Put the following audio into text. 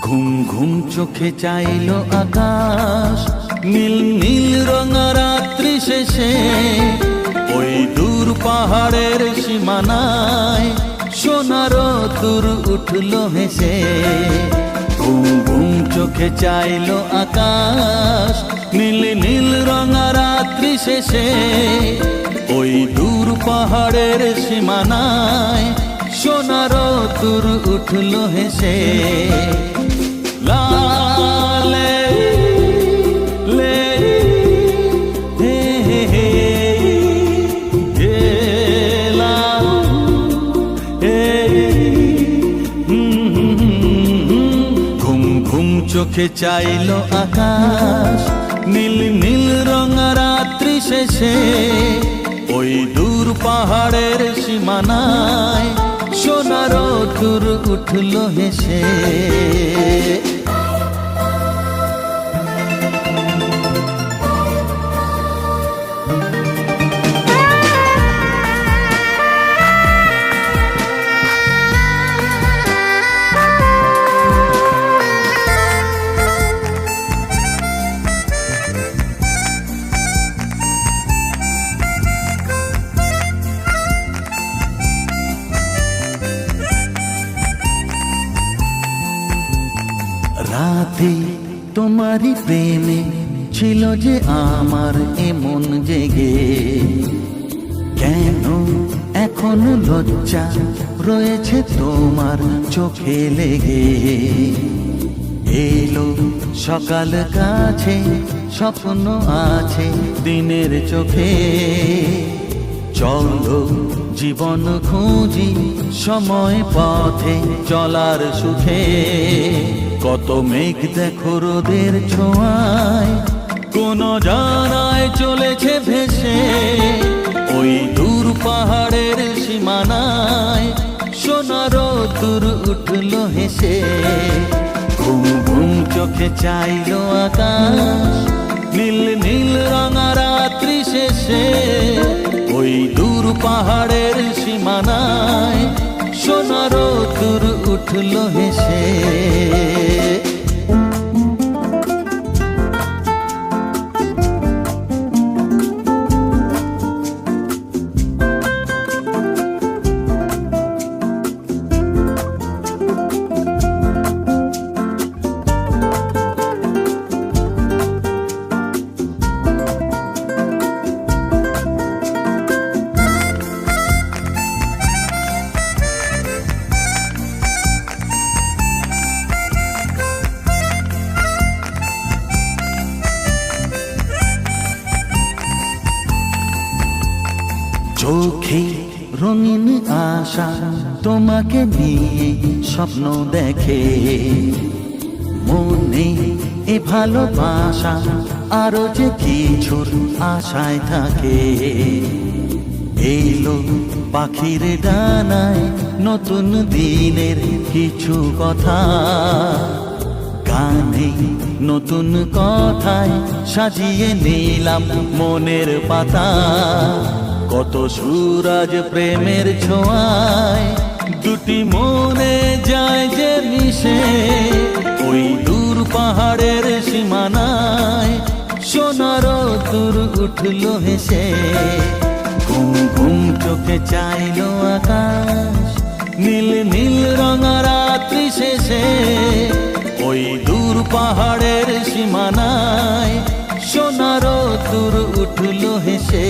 ঘুম ঘুম চোখে চাইল আকাশ, নীল নীল রঙা রাত্রি শেষে ওই দূর পাহাড়ের সীমানায় সোনার দূর উঠল হেসে। ঘুম ঘুম চোখে চাইল আকাশ, নীল নীল রঙা রাত্রি শেষে ওই দূর পাহাড়ের সীমানায় সোনার দূর উঠল হেসে। লালে লে হে হে হে হে লা হে। ঘুম ঘুম চোখে চাইল আকাশ, নীল নীল রঙা রাত্রি শেষে ওই দূর পাহাড়ের সীমানায় সোনার দূর উঠল হেসে। রাতে তোমারই প্রেমে ছিল যে আমার এমন জেগে, কেন এখনো লজ্জা রয়েছে তোমার চোখে লেগে। এলো সকাল কাছে, স্বপ্ন আছে দিনের চোখে। চলো জীবন খুঁজি সময় পথে চলার সুখে। কত মেঘ দেখো রোদের ছোঁয়ায়, কোন জানায় চলেছে ভেসে ওই দূর পাহাড়ের সীমানায় সোনার দূর উঠল হেসে। ঘুম ঘুম চোখে চাইল আকাশ, নীল নীল রঙা রাত্রি শেষে ওই দূর পাহাড়ের সীমানায় সোনার দূর উঠল হেসে। চোখে রঙিন আশা তোমাকে নিয়ে স্বপ্ন দেখে, মনে এ ভালোবাসা আরো যে কিছুর আশায় থাকে। এলো পাখির ডানায় নতুন দিনের কিছু কথা, গানে নতুন কথায় সাজিয়ে নিলাম মনের পাতা। কত সুরাজ প্রেমের ছোঁয়ায় দুটি মনে যায় যে মিশে ওই দূর পাহাড়ের সীমানায় সোনার দূর উঠল হেসে। ঘুম ঘুম চোখে চাইল আকাশ, নীল নীল রঙা রাত্রি শেষে ওই দূর পাহাড়ের সীমানায় সোনার দূর উঠল হেসে।